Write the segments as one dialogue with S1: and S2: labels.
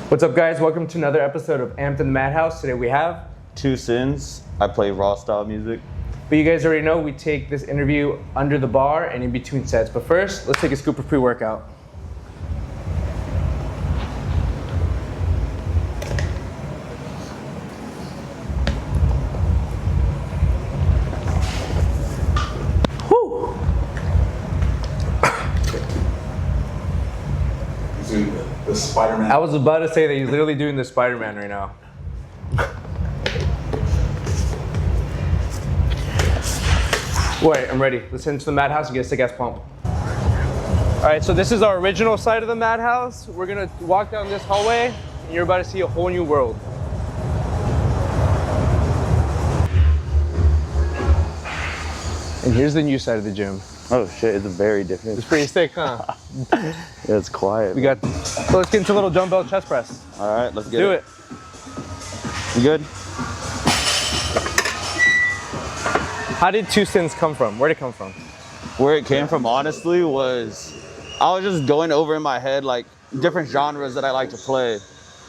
S1: What's up, guys? Welcome to another episode of In the Madhouse. Today we have
S2: 2Siinz. I play Rawstyle music.
S1: But you guys already know we take this interview under the bar and in between sets. But first, let's take a scoop of pre-workout.
S3: The Spider-Man.
S1: I was about to say that he's literally doing the Spider-Man right now. Wait, I'm ready. Let's head into the Madhouse and get a sick ass pump. All right, so this is our original side of the Madhouse. We're gonna walk down this hallway and you're about to see a whole new world. And here's the new side of the gym.
S2: Oh shit, it's very different.
S1: It's pretty sick, huh?
S2: Yeah, it's quiet.
S1: We got, so let's get into a little dumbbell chest press.
S2: All right, let's get
S1: Do it.
S2: You good?
S1: How did 2Siinz come from? Where did it come from?
S2: Where it came from, honestly, was I was just going over in my head like different genres that I like to play.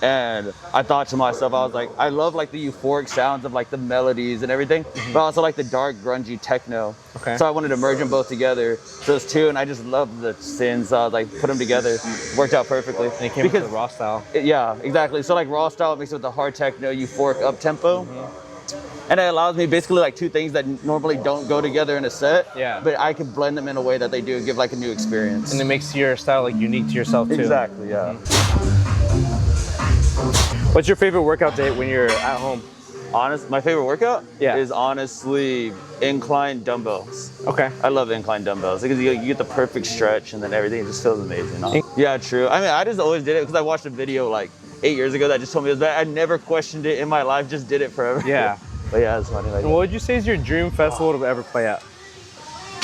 S2: And I thought to myself, I was like, I love like the euphoric sounds of like the melodies and everything, but I also like the dark, grungy techno.
S1: Okay.
S2: So I wanted to merge them both together, those two, and I just love the synths. So I was like, put them together, worked out perfectly.
S1: And it came with the raw style.
S2: Yeah, exactly. So like raw style mixed with the hard techno, euphoric up tempo. And it allows me basically like two things that normally don't go together in a set.
S1: Yeah.
S2: But I can blend them in a way that they do give like a new experience.
S1: And it makes your style like unique to yourself too.
S2: Exactly, yeah.
S1: What's your favorite workout day when you're at home?
S2: My favorite workout
S1: Yeah.
S2: is honestly incline dumbbells.
S1: Okay.
S2: I love incline dumbbells because you get the perfect stretch and then everything just feels amazing. Yeah, true. I mean, I just always did it because I watched a video like 8 years ago that just told me it was bad. I never questioned it in my life, just did it forever.
S1: Yeah.
S2: But yeah, it's funny. Like
S1: And what would you say is your dream festival to ever play at?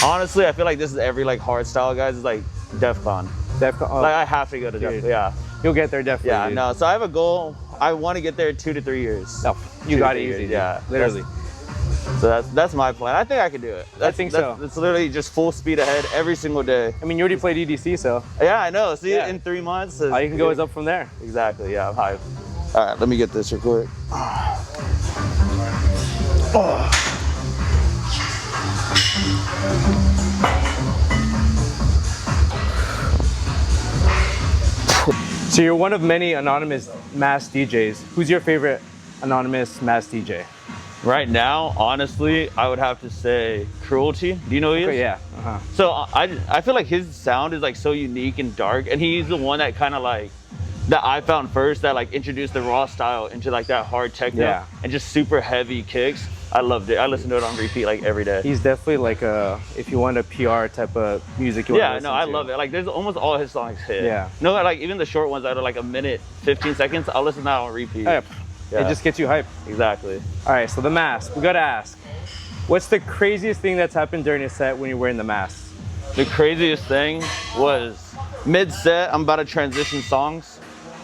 S2: honestly, I feel like this is every like hard style guys is like DEF CON.
S1: DEF CON. Oh,
S2: Like I have to go to DEF CON. Yeah.
S1: you'll get there definitely.
S2: Yeah,
S1: dude.
S2: no. So I have a goal. I want to get there 2 to 3 years.
S1: Oh, you
S2: 2
S1: got
S2: to
S1: it
S2: 3
S1: easy.
S2: years,
S1: Dude.
S2: yeah.
S1: Literally.
S2: So that's my plan. I think I can do it.
S1: think so.
S2: It's literally just full speed ahead every single day.
S1: I mean, you already played EDC, so
S2: Yeah, I know. See,
S1: Yeah.
S2: in 3 months.
S1: all you can go is up from there.
S2: Exactly. Yeah, I'm hyped. All right, let me get this real quick.
S1: So you're one of many anonymous mass DJs. Who's your favorite anonymous mass DJ?
S2: Right now, honestly, I would have to say Cruelty. Do you know who he is?
S1: Okay, yeah. Uh-huh.
S2: So I feel like his sound is like so unique and dark, and he's the one that kind of like that I found first that like introduced the raw style into like that hard techno
S1: Yeah.
S2: and just super heavy kicks. I loved it. I listen to it on repeat like every day.
S1: He's definitely like if you want a PR type of music you
S2: Yeah,
S1: want to
S2: no, I love it. Like there's almost all his songs hit.
S1: Yeah.
S2: No, like even the short ones that are like a minute, 15 seconds, I'll listen to that on repeat.
S1: Yeah.
S2: Yeah.
S1: It just gets you hyped.
S2: Exactly.
S1: All right, so the mask. We gotta ask, what's the craziest thing that's happened during a set when you're wearing the mask?
S2: The craziest thing was mid-set, I'm about to transition songs,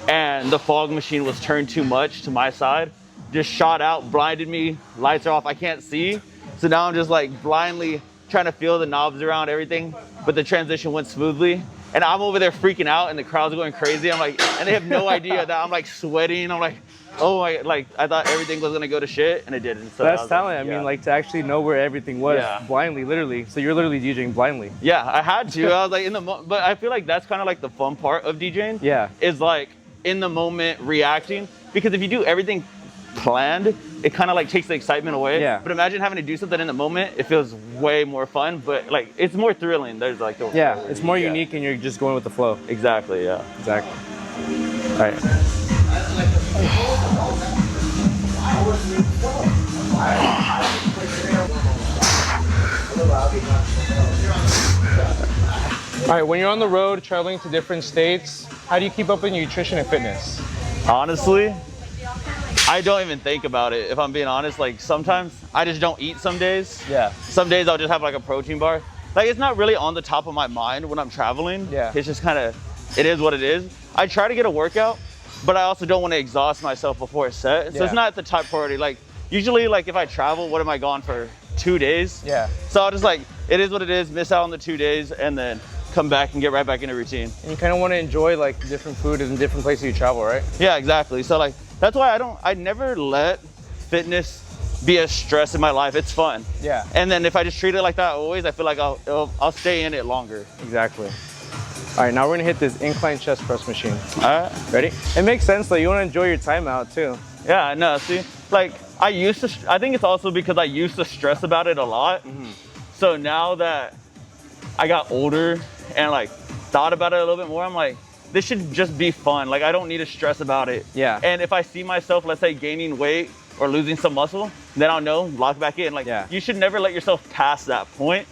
S2: and the fog machine was turned too much to my side. Just shot out, blinded me, lights are off, I can't see. So now I'm just like blindly trying to feel the knobs around everything, but the transition went smoothly. And I'm over there freaking out and the crowd's going crazy. I'm like, and they have no idea that I'm like sweating. I'm like, oh my, like I thought everything was gonna go to shit and it didn't. So
S1: That's
S2: I was
S1: talent.
S2: like,
S1: I
S2: yeah.
S1: mean, like to actually know where everything was blindly, literally. So you're literally DJing blindly.
S2: Yeah, I had to. I was like in the but I feel like that's kind of like the fun part of DJing.
S1: Yeah.
S2: Is like in the moment reacting, because if you do everything planned, it kind of like takes the excitement away.
S1: Yeah.
S2: But imagine having to do something in the moment. It feels way more fun, but like it's more thrilling. There's like the
S1: Yeah, it's more unique and you're just going with the flow.
S2: Exactly. Yeah.
S1: Exactly. All right. All right, when you're on the road traveling to different states, how do you keep up with your nutrition and fitness?
S2: Honestly, I don't even think about it. If I'm being honest, like sometimes I just don't eat some days.
S1: Yeah.
S2: Some days I'll just have like a protein bar. Like it's not really on the top of my mind when I'm traveling.
S1: Yeah.
S2: It's just kind of, it is what it is. I try to get a workout, but I also don't want to exhaust myself before a set. So
S1: Yeah.
S2: it's not the top priority. Like usually like if I travel, what am I gone for? 2 days?
S1: Yeah.
S2: So I'll just like, it is what it is, miss out on the 2 days, and then come back and get right back into routine.
S1: And you kind of want to enjoy like different food in different places you travel, right?
S2: Yeah, exactly. So like, that's why I never let fitness be a stress in my life. It's fun.
S1: Yeah.
S2: And then if I just treat it like that always, I feel like I'll stay in it longer.
S1: Exactly. All right, now we're gonna hit this incline chest press machine.
S2: All right.
S1: Ready? It makes sense though. You want to enjoy your time out too.
S2: Yeah, no, see, like I think it's also because I used to stress about it a lot. So now that I got older and like thought about it a little bit more, I'm like, this should just be fun. Like I don't need to stress about it.
S1: Yeah.
S2: And if I see myself, let's say gaining weight or losing some muscle, then I'll know, lock back in. Like you should never let yourself pass that point,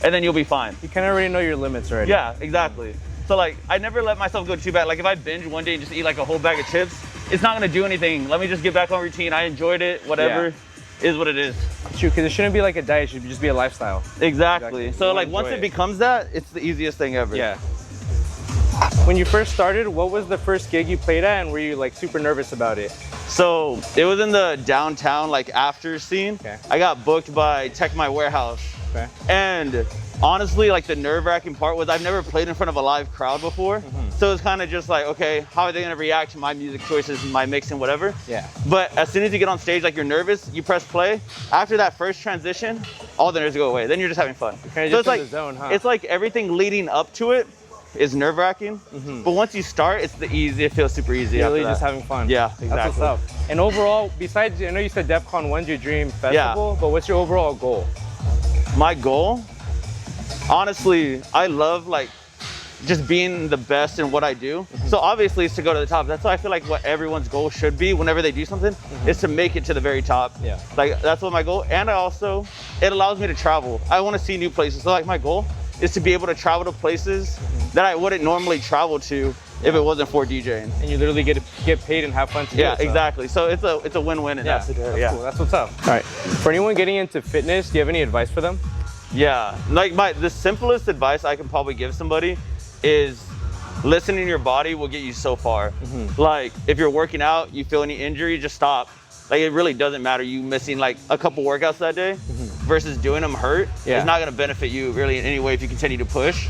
S2: and then you'll be fine.
S1: You kind of already know your limits already.
S2: Yeah, exactly. So like, I never let myself go too bad. Like if I binge one day and just eat like a whole bag of chips, it's not gonna do anything. Let me just get back on routine. I enjoyed it, whatever is what it is.
S1: True, because it shouldn't be like a diet, it should just be a lifestyle.
S2: Exactly. So like once it becomes that, it's the easiest thing ever.
S1: Yeah. When you first started, what was the first gig you played at, and were you like super nervous about it?
S2: So it was in the downtown like after scene.
S1: Okay.
S2: I got booked by Tech My Warehouse.
S1: Okay.
S2: And honestly, like the nerve-wracking part was I've never played in front of a live crowd before. So it's kind of just like, okay, how are they gonna react to my music choices and my mix and whatever?
S1: Yeah.
S2: But as soon as you get on stage, like you're nervous, you press play. After that first transition, all the nerves go away. Then you're just having fun.
S1: Kind of
S2: So
S1: just
S2: it's like,
S1: in the zone, huh?
S2: it's like everything leading up to it is nerve-wracking. But once you start, it feels super easy.
S1: You're
S2: after
S1: really
S2: that.
S1: just having fun.
S2: Yeah,
S1: That's
S2: exactly.
S1: what's up. And overall, besides, I know you said DEF CON 1's your dream festival, but what's your overall goal?
S2: My goal, honestly, I love like just being the best in what I do. So obviously it's to go to the top. That's why I feel like what everyone's goal should be whenever they do something is to make it to the very top.
S1: Yeah.
S2: Like that's what my goal. And it allows me to travel. I want to see new places. So like my goal is to be able to travel to places that I wouldn't normally travel to if it wasn't for DJing.
S1: And you literally get paid and have fun to do it, so.
S2: Exactly. So it's a win-win in that scenario.
S1: That's cool. That's what's up. All right. For anyone getting into fitness, do you have any advice for them?
S2: Yeah, like the simplest advice I can probably give somebody is listening to your body will get you so far. Like if you're working out, you feel any injury, just stop. Like it really doesn't matter you missing like a couple workouts that day versus doing them hurt. It's not gonna benefit you really in any way if you continue to push.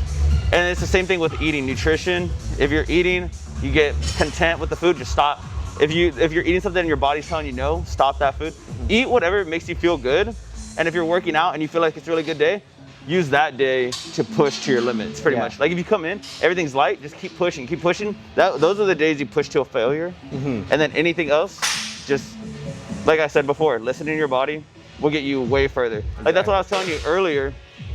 S2: And it's the same thing with eating, nutrition. If you're eating, you get content with the food, just stop. If you're eating something and your body's telling you no, stop that food. Eat whatever makes you feel good. And if you're working out and you feel like it's a really good day, use that day to push to your limits, pretty much. Like if you come in, everything's light, just keep pushing, keep pushing. Those are the days you push to a failure. And then anything else, just, like I said before, listening to your body will get you way further. Like that's what I was telling you earlier,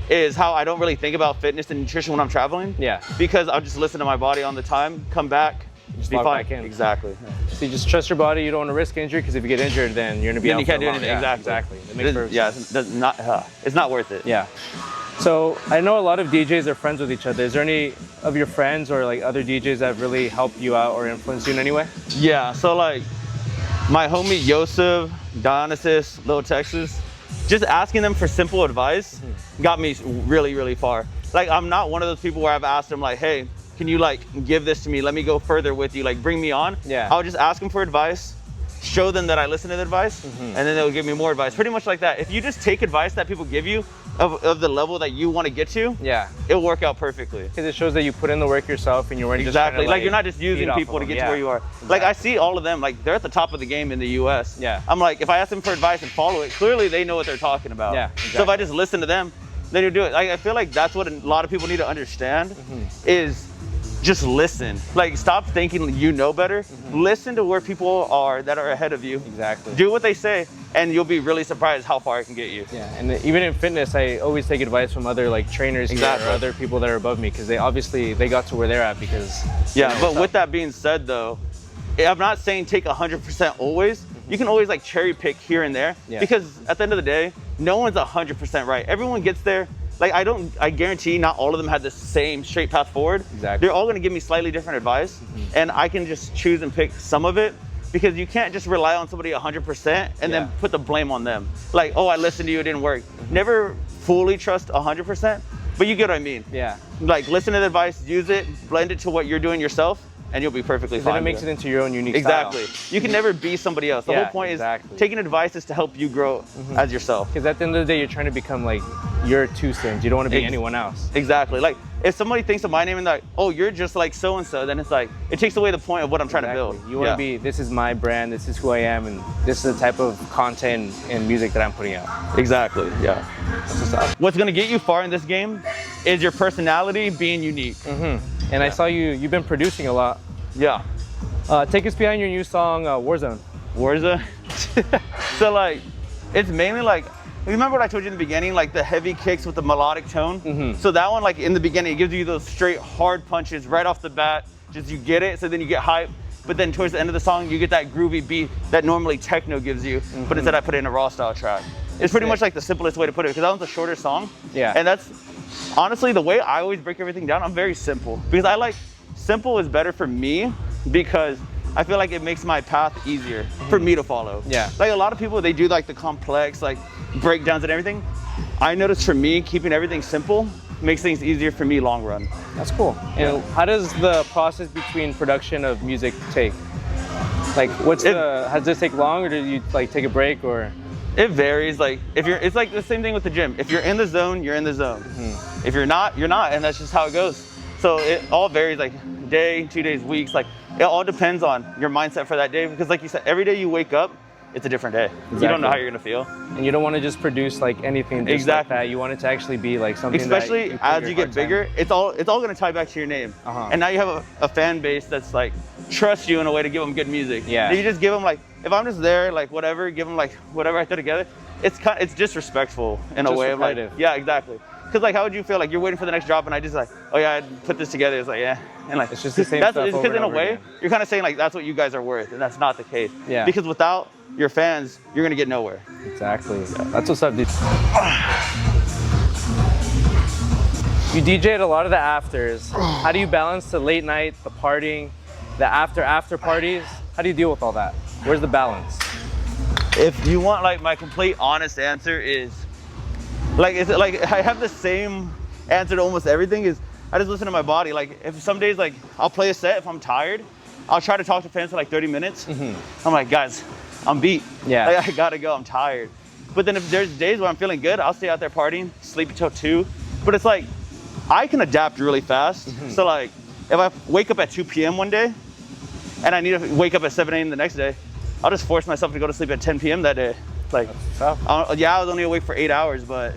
S2: is how I don't really think about fitness and nutrition when I'm traveling. Yeah. Because I'll just listen to my body on the time, come back,
S1: just
S2: be fine.
S1: back in.
S2: Exactly.
S1: So you just trust your body. You don't want to risk injury, because if you get injured, then you're gonna be out.
S2: Then you can't
S1: for
S2: do
S1: long.
S2: anything.
S1: Yeah,
S2: Exactly.
S1: It makes perfect sense.
S2: It's not worth it.
S1: Yeah. So I know a lot of DJs are friends with each other. Is there any of your friends or like other DJs that really helped you out or influenced you in any way?
S2: Yeah. So like my homie Yosef, Dionysus, Lil Texas, just asking them for simple advice got me really, really far. Like I'm not one of those people where I've asked them like, hey, can you like give this to me? Let me go further with you. Like bring me on. Yeah. I'll just ask them for advice, show them that I listen to the advice, and then they'll give me more advice. Pretty much like that. If you just take advice that people give you of the level that you want to get to, it'll work out perfectly.
S1: Because it shows that you put in the work yourself and you weren't
S2: exactly
S1: just
S2: like you're not just using people to get to where you are. Exactly. Like I see all of them, like they're at the top of the game in the US. Yeah. I'm like, if I ask them for advice and follow it, clearly they know what they're talking about. Yeah. Exactly. So if I just listen to them, then you do it. Like I feel like that's what a lot of people need to understand is just listen. Like stop thinking you know better. Listen to where people are that are ahead of you. Exactly. Do what they say and you'll be really surprised how far it can get you.
S1: Yeah, and even in fitness, I always take advice from other like trainers here or other people that are above me, because they got to where they're at because
S2: but with that being said though, I'm not saying take 100% always. You can always like cherry pick here and there because at the end of the day, no one's 100% right. Everyone gets there. Like I guarantee not all of them had the same straight path forward. Exactly. They're all gonna give me slightly different advice and I can just choose and pick some of it, because you can't just rely on somebody 100% and then put the blame on them. Like, oh, I listened to you, it didn't work. Never fully trust 100%, but you get what I mean. Yeah. Like listen to the advice, use it, blend it to what you're doing yourself, and you'll be perfectly fine.
S1: Then it makes it into your own unique
S2: exactly.
S1: style.
S2: You can never be somebody else. The whole point is taking advice is to help you grow as yourself.
S1: Because at the end of the day, you're trying to become like your 2Siinz. You don't want to be anyone else.
S2: Exactly. Like if somebody thinks of my name and like, oh, you're just like so and so, then it's like it takes away the point of what I'm trying to build.
S1: You want to be, this is my brand, this is who I am, and this is the type of content and music that I'm putting out.
S2: Exactly. Yeah. What's gonna get you far in this game is your personality being unique.
S1: And I saw you've been producing a lot.
S2: Yeah.
S1: Take us behind your new song, Warzone.
S2: Warzone? So like, it's mainly like, remember what I told you in the beginning, like the heavy kicks with the melodic tone? So that one, like in the beginning, it gives you those straight hard punches right off the bat. Just you get it, so then you get hype. But then towards the end of the song, you get that groovy beat that normally techno gives you, but instead I put it in a Rawstyle track. It's pretty much like the simplest way to put it, because that one's a shorter song. Yeah. And that's, honestly, the way I always break everything down, I'm very simple. Because I like, simple is better for me, because I feel like it makes my path easier for me to follow. Yeah. Like a lot of people, they do like the complex, like breakdowns and everything. I noticed for me, keeping everything simple makes things easier for me long run.
S1: That's cool. And how does the process between production of music take? Like does this take long, or do you like take a break, or?
S2: It varies. Like it's like the same thing with the gym. If you're in the zone, you're in the zone. If you're not, you're not, and that's just how it goes. So it all varies, like day, 2 days, weeks. Like it all depends on your mindset for that day, because like you said, every day you wake up, it's a different day. Exactly. You don't know how you're gonna feel. And
S1: you don't want to just produce like anything just like that. You want it to actually be like something
S2: especially
S1: that
S2: as you get bigger, it's all gonna tie back to your name. And now you have a fan base that's like trusts you in a way to give them good music. Yeah. You just give them like, if I'm just there, like whatever, give them like whatever I throw together, it's disrespectful in a way of like, yeah, exactly. Because like, how would you feel like you're waiting for the next drop and I just like, oh yeah, I put this together. It's like, yeah. And like,
S1: it's just the same stuff over and over
S2: because in a way, you're kind of saying like, that's what you guys are worth. And that's not the case. Yeah. Because without your fans, you're going to get nowhere.
S1: Exactly. Yeah. That's what's up, dude. You DJ'd a lot of the afters. How do you balance the late night, the partying, the after parties? How do you deal with all that? Where's the balance?
S2: If you want like my complete honest answer is, like, I have the same answer to almost everything, is I just listen to my body. Like if some days, like I'll play a set, if I'm tired, I'll try to talk to fans for like 30 minutes. I'm like, guys, I'm beat. Yeah. Like, I gotta go, I'm tired. But then if there's days where I'm feeling good, I'll stay out there partying, sleep until 2. But it's like, I can adapt really fast. So like, if I wake up at 2 p.m. one day, and I need to wake up at 7 a.m. the next day, I'll just force myself to go to sleep at 10 p.m. that day. Like, yeah, I was only awake for 8 hours, but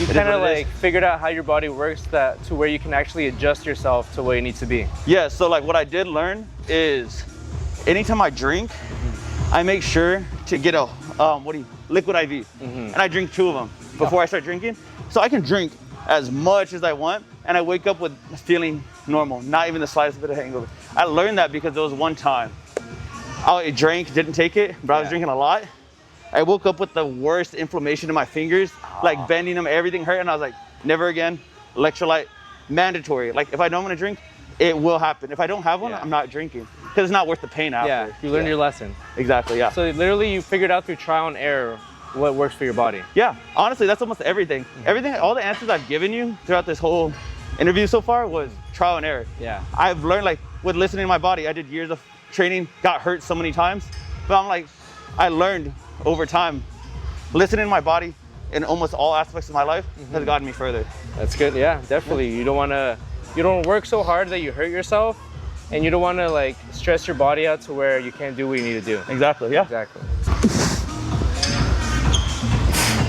S1: you kind of like figured out how your body works to where you can actually adjust yourself to where it needs to be.
S2: Yeah, so like what I did learn is anytime I drink, I make sure to get a liquid IV, and I drink 2 of them before I start drinking, so I can drink as much as I want, and I wake up with feeling normal, not even the slightest bit of hangover. I learned that because there was one time I drank, didn't take it, but I was drinking a lot. I woke up with the worst inflammation in my fingers, like bending them, everything hurt, and I was like, never again. Electrolyte, mandatory. Like if I don't want to drink, it will happen. If I don't have one, I'm not drinking, because it's not worth the pain after.
S1: Yeah, you learned your lesson.
S2: Exactly, yeah.
S1: So literally you figured out through trial and error what works for your body.
S2: Yeah, honestly, that's almost everything. Everything, all the answers I've given you throughout this whole interview so far was trial and error. Yeah. I've learned, like with listening to my body, I did years of training, got hurt so many times, but I'm like, I learned over time, listening to my body in almost all aspects of my life has gotten me further.
S1: That's good, yeah, definitely. You don't work so hard that you hurt yourself, and you don't want to like stress your body out to where you can't do what you need to do.
S2: Exactly, yeah.
S1: Exactly.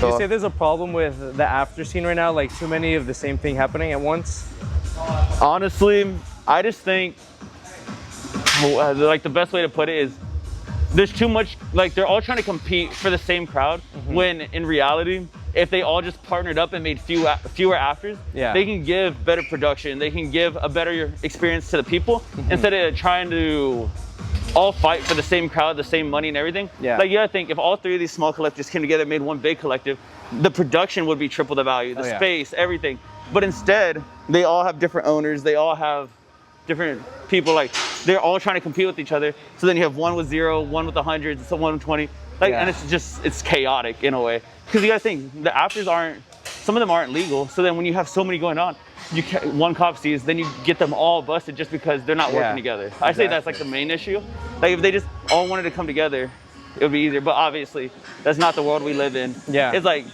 S1: Do you say there's a problem with the after scene right now, like too many of the same thing happening at once?
S2: Honestly, I just think, like the best way to put it is, there's too much, like they're all trying to compete for the same crowd, when in reality, if they all just partnered up and made fewer afters, they can give better production, they can give a better experience to the people, instead of trying to all fight for the same crowd, the same money and everything. Like you gotta think, if all 3 of these small collectives came together and made one big collective, the production would be triple the value, the space, everything. But instead, they all have different owners, they all have different people, like they're all trying to compete with each other. So then you have one with 0, one with 100, one with 20. Like, and it's chaotic in a way. Because you gotta think, the afters some of them aren't legal. So then when you have so many going on, one cop sees, then you get them all busted just because they're not working together. I say that's like the main issue. Like if they just all wanted to come together, it would be easier. But obviously, that's not the world we live in.
S1: Yeah.
S2: It's like,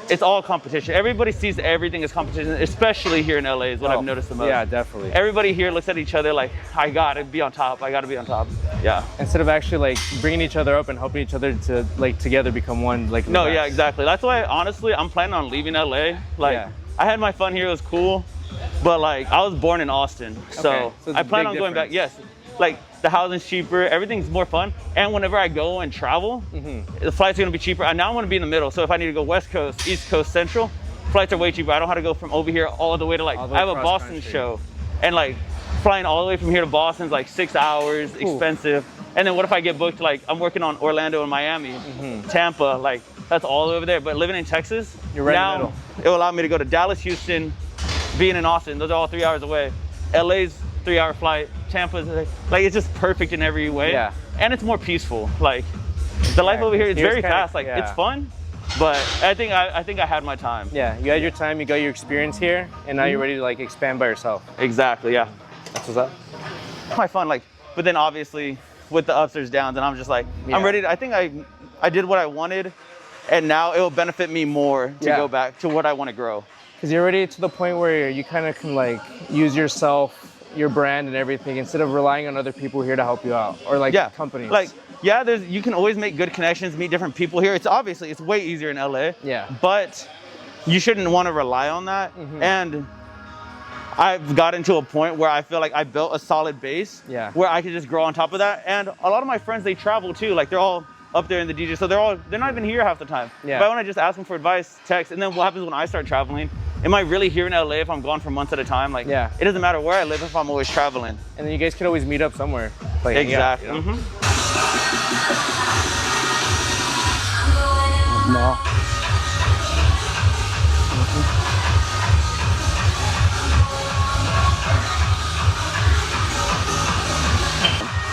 S2: it's all competition. Everybody sees everything as competition, especially here in LA is what I've noticed the most.
S1: Yeah, definitely.
S2: Everybody here looks at each other like, I gotta be on top, I gotta be on top. Yeah.
S1: Instead of actually like bringing each other up and helping each other to like together become one. Like
S2: no, yeah, exactly. That's why honestly, I'm planning on leaving LA. Like, I had my fun here, it was cool. But like, I was born in Austin. So I plan on going back, yes. Like, the housing's cheaper, everything's more fun. And whenever I go and travel, the flights are gonna be cheaper. And now I'm gonna be in the middle. So if I need to go West Coast, East Coast, Central, flights are way cheaper. I don't have to go from over here all the way to like, I have a Boston show. And like, flying all the way from here to Boston's like 6 hours, expensive. And then what if I get booked, like I'm working on Orlando and Miami, Tampa, like that's all over there. But living in Texas,
S1: you're right
S2: now
S1: in the middle.
S2: It will allow me to go to Dallas, Houston, being in Austin, those are all 3 hours away. LA's 3-hour flight, Tampa's like it's just perfect in every way. Yeah. And it's more peaceful. Like the life over here is very fast. Like it's fun, but I think I had my time.
S1: Yeah, you had your time, you got your experience here, and now you're ready to like expand by yourself.
S2: Exactly, yeah.
S1: That's what's up.
S2: My fun, like, but then obviously with the ups, there's downs, and I'm just like, I'm ready to, I think I did what I wanted, and now it will benefit me more to go back to what I want to grow.
S1: Because you're already to the point where you kind of can like use yourself, your brand and everything, instead of relying on other people here to help you out, or like companies.
S2: Like, you can always make good connections, meet different people here. It's obviously, it's way easier in LA. Yeah. But you shouldn't want to rely on that. And I've gotten to a point where I feel like I built a solid base where I can just grow on top of that. And a lot of my friends, they travel too. Like they're all up there in the DJ, so they're not even here half the time. Yeah. But I want to just ask them for advice, text, and then what happens when I start traveling? Am I really here in LA if I'm gone for months at a time? Like, it doesn't matter where I live if I'm always traveling.
S1: And then you guys could always meet up somewhere. Like,
S2: exactly.
S1: You know?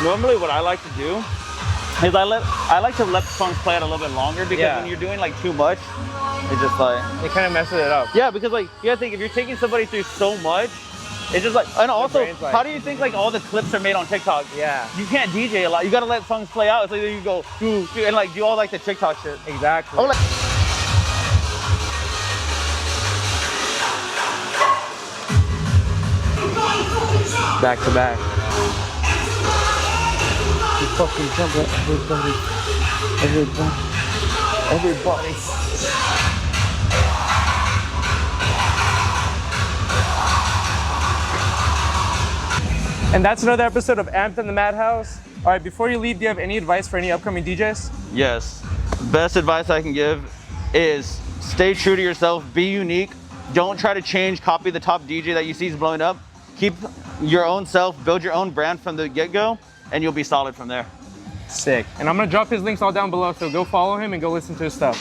S2: Normally what I like to do is I like to let songs play out a little bit longer, because when you're doing like too much, it's just like,
S1: it kind of messes it up.
S2: Yeah, because like you gotta think, if you're taking somebody through so much, it's just like, and also, like, how do you think like all the clips are made on TikTok? Yeah. You can't DJ a lot. You gotta let songs play out. It's like you go and like do all like the TikTok shit.
S1: Exactly.
S2: Oh, like,
S1: back to back.
S2: You fucking jump at everybody.
S1: And that's another episode of Amped in the Madhouse. All right, before you leave, do you have any advice for any upcoming DJs?
S2: Yes. Best advice I can give is stay true to yourself, be unique. Don't try to change, copy the top DJ that you see is blowing up. Keep your own self, build your own brand from the get-go, and you'll be solid from there.
S1: Sick. And I'm gonna drop his links all down below, so go follow him and go listen to his stuff.